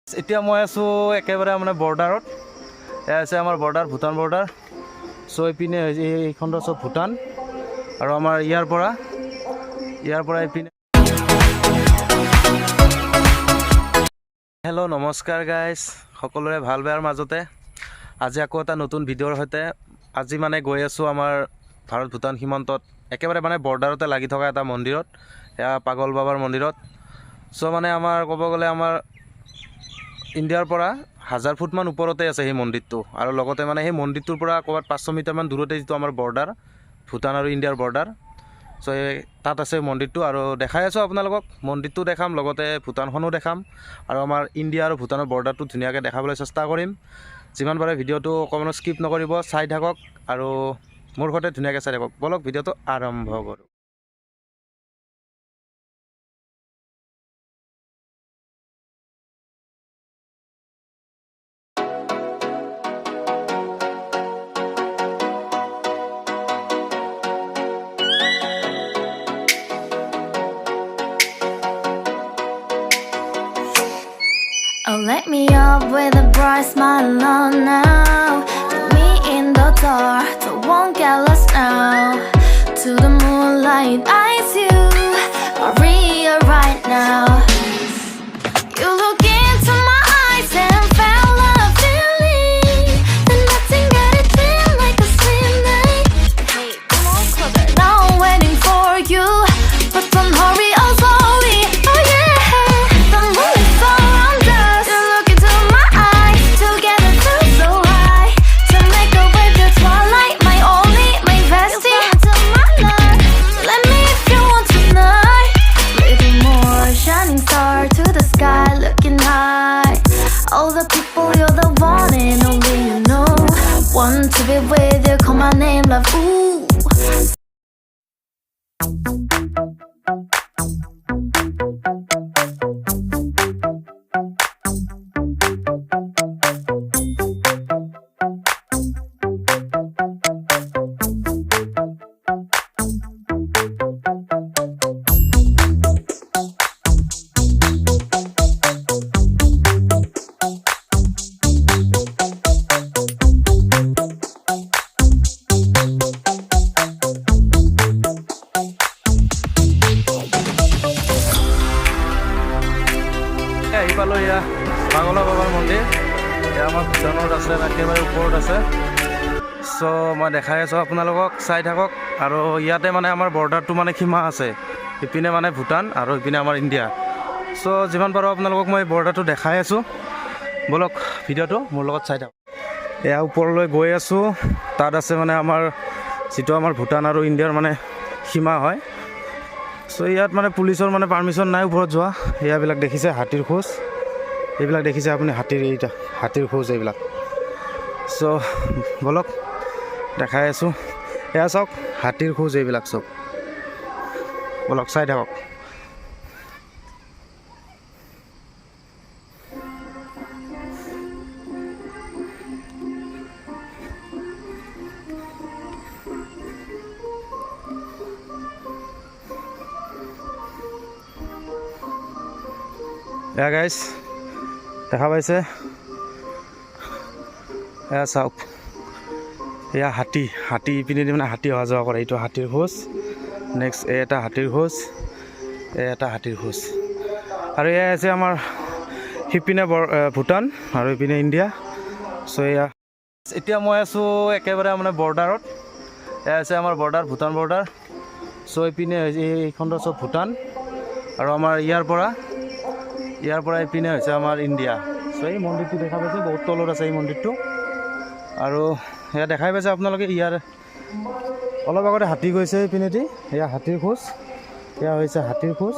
এতিয়া মই আছো একেবাৰে মানে বৰ্ডাৰত। এয়া আছে আমাৰ বৰ্ডাৰ, ভূটান বৰ্ডাৰ। চ' এইপিনে এইখন চব ভূটান আৰু আমাৰ ইয়াৰ পৰা এইপিনে। হেল্ল' নমস্কাৰ গাইজ, সকলোৰে ভাল বেয়াৰ মাজতে আজি আকৌ এটা নতুন ভিডিঅ'ৰ সৈতে। আজি মানে গৈ আছোঁ আমাৰ ভাৰত ভূটান সীমান্তত, একেবাৰে মানে বৰ্ডাৰতে লাগি থকা এটা মন্দিৰত, এয়া পাগল বাবাৰ মন্দিৰত। চ' মানে আমাৰ ক'ব গ'লে আমাৰ ইণ্ডিয়াৰ পৰা 1000 ফুটমান ওপৰতে আছে সেই মন্দিৰটো, আৰু লগতে মানে সেই মন্দিৰটোৰ পৰা ক'ৰবাত 500 মিটাৰমান দূৰতে যিটো আমাৰ বৰ্ডাৰ, ভূটান আৰু ইণ্ডিয়াৰ বৰ্ডাৰ। চ' তাত আছে মন্দিৰটো, আৰু দেখাই আছোঁ আপোনালোকক। মন্দিৰটো দেখাম, লগতে ভূটানখনো দেখাম, আৰু আমাৰ ইণ্ডিয়া আৰু ভূটানৰ বৰ্ডাৰটো ধুনীয়াকৈ দেখাবলৈ চেষ্টা কৰিম। যিমান পাৰে ভিডিঅ'টো অকণমান স্কিপ নকৰিব, চাই থাকক আৰু মোৰ সৈতে ধুনীয়াকৈ চাই থাকক। বলক ভিডিঅ'টো আৰম্ভ কৰোঁ। Oh, let me up with a bright smile on now. Put me in the dark, so won't get lost now. To the moonlight, eyes you are real right now. You look into my eyes and felt a feeling that nothing got it feel like a slim night. Hey, come on closer. Now I'm waiting for you, but don't hurry, oh slowly. Oh yeah, the moon is around us. You look into my eyes, together feel so high. To make a way the twilight, my only, my bestie. You to my life, let me if you want tonight. Little more shining star to the sky, looking high. All the people, you're the one and only you know. Want to be with you, call my name, love, ooh. আহি পালোঁ এয়া পাগল বাবাৰ মন্দিৰ। এয়া আমাৰ ভূটানত আছে, একেবাৰে ওপৰত আছে। চ' মই দেখাই আছোঁ আপোনালোকক, চাই থাকক। আৰু ইয়াতে মানে আমাৰ বৰ্ডাৰটো মানে সীমা আছে, ইপিনে মানে ভূটান আৰু ইপিনে আমাৰ ইণ্ডিয়া। চ' যিমান পাৰোঁ আপোনালোকক মই বৰ্ডাৰটো দেখাই আছোঁ। বলক ভিডিঅ'টো মোৰ লগত চাই থাকক। এয়া ওপৰলৈ গৈ আছোঁ, তাত আছে মানে আমাৰ যিটো আমাৰ ভূটান আৰু ইণ্ডিয়াৰ মানে সীমা হয়। চ' ইয়াত মানে পুলিচৰ মানে পাৰ্মিশ্যন নাই ওপৰত যোৱা। এয়াবিলাক দেখিছে হাতীৰ খোজ, এইবিলাক দেখিছে আপুনি হাতীৰ খোজ এইবিলাক। চ' বলক দেখাই আছোঁ। এয়া চাওক হাতীৰ খোজ এইবিলাক চব, বলক চাই থাকক। এয়া গাইজ দেখা পাইছে, এয়া চাওক, এয়া হাতী ইপিনেদি মানে হাতী অহা যোৱা কৰে। এইটো হাতীৰ খোজ, নেক্সট এটা হাতীৰ খোজ, এটা হাতীৰ খোজ। আৰু এয়া আছে আমাৰ সিপিনে ভূটান আৰু ইপিনে ইণ্ডিয়া। চ' এয়া এতিয়া মই আছোঁ একেবাৰে মানে বৰ্ডাৰত। এয়া আছে আমাৰ বৰ্ডাৰ, ভূটান বৰ্ডাৰ। চ' এইপিনে এইখন চব ভূটান আৰু আমাৰ ইয়াৰ পৰা এইপিনে হৈছে আমাৰ ইণ্ডিয়া। চ' এই মন্দিৰটো দেখা পাইছে, বহুত তলত আছে এই মন্দিৰটো। আৰু এয়া দেখাই পাইছে আপোনালোকে, ইয়াৰ অলপ আগতে হাতী গৈছে এইপিনেদি, এয়া হাতীৰ খোজ, এয়া হৈছে হাতীৰ খোজ।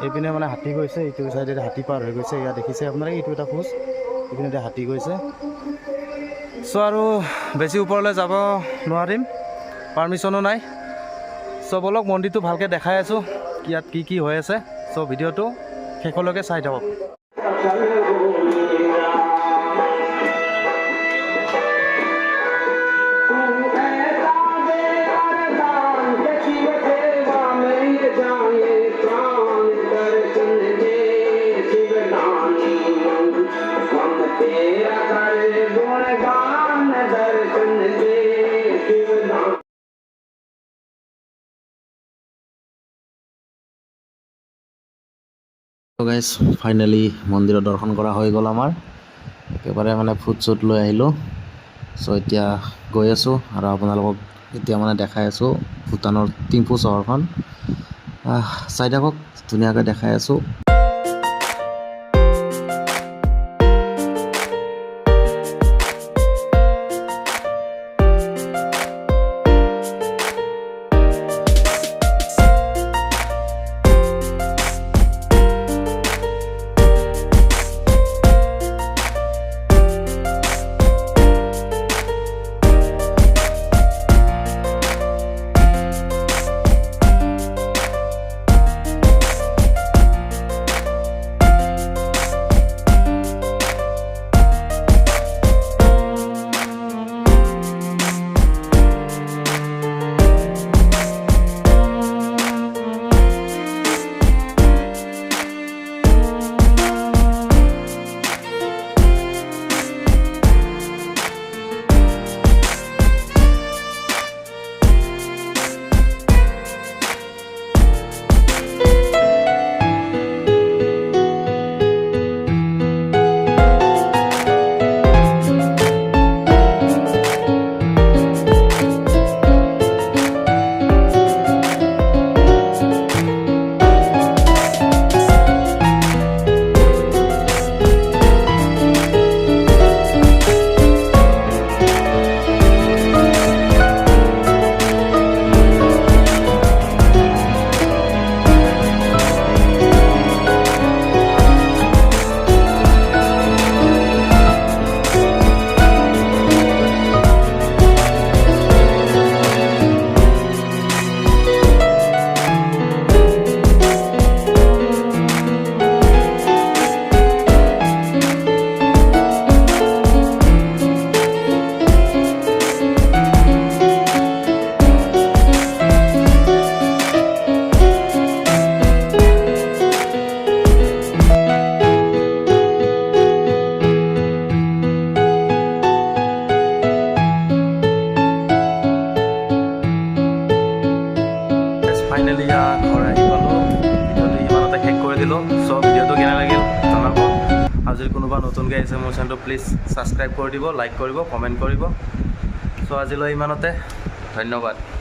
এইপিনে মানে হাতী গৈছে, এইটো চাইডে হাতী পাৰ হৈ গৈছে। এয়া দেখিছে আপোনালোকে, এইটো এটা খোজ, এইপিনে হাতী গৈছে। চ' আৰু বেছি ওপৰলৈ যাব নোৱাৰিম, পাৰ্মিশ্যনো নাই। চ' বলক মন্দিৰটো ভালকৈ দেখাই আছোঁ, ইয়াত কি কি হৈ আছে। চ' ভিডিঅ'টো শেষলৈকে চাই থাকক। जाए प्राण दर्शन दे शिवदानी গাইজ ফাইনেলি মন্দিৰৰ দৰ্শন কৰা হৈ গ'ল আমাৰ একেবাৰে মানে ফুট চুট লৈ আহিলোঁ চ' এতিয়া গৈ আছোঁ আৰু আপোনালোকক এতিয়া মানে দেখাই আছোঁ ভূটানৰ টিম্ফু চহৰখন চাই থাকক ধুনীয়াকৈ দেখাই আছোঁ ফাইনেলি ঘৰ আহি পালোঁ ভিডিঅ'টো ইমানতে শেষ কৰি দিলোঁ চ' ভিডিঅ'টো কেনে লাগিল জনাব আৰু যদি কোনোবা নতুনকৈ আহিছে মোৰ চেনেলটো প্লিজ ছাবস্ক্ৰাইব কৰি দিব লাইক কৰিব কমেণ্ট কৰিব চ' আজিলৈ ইমানতে ধন্যবাদ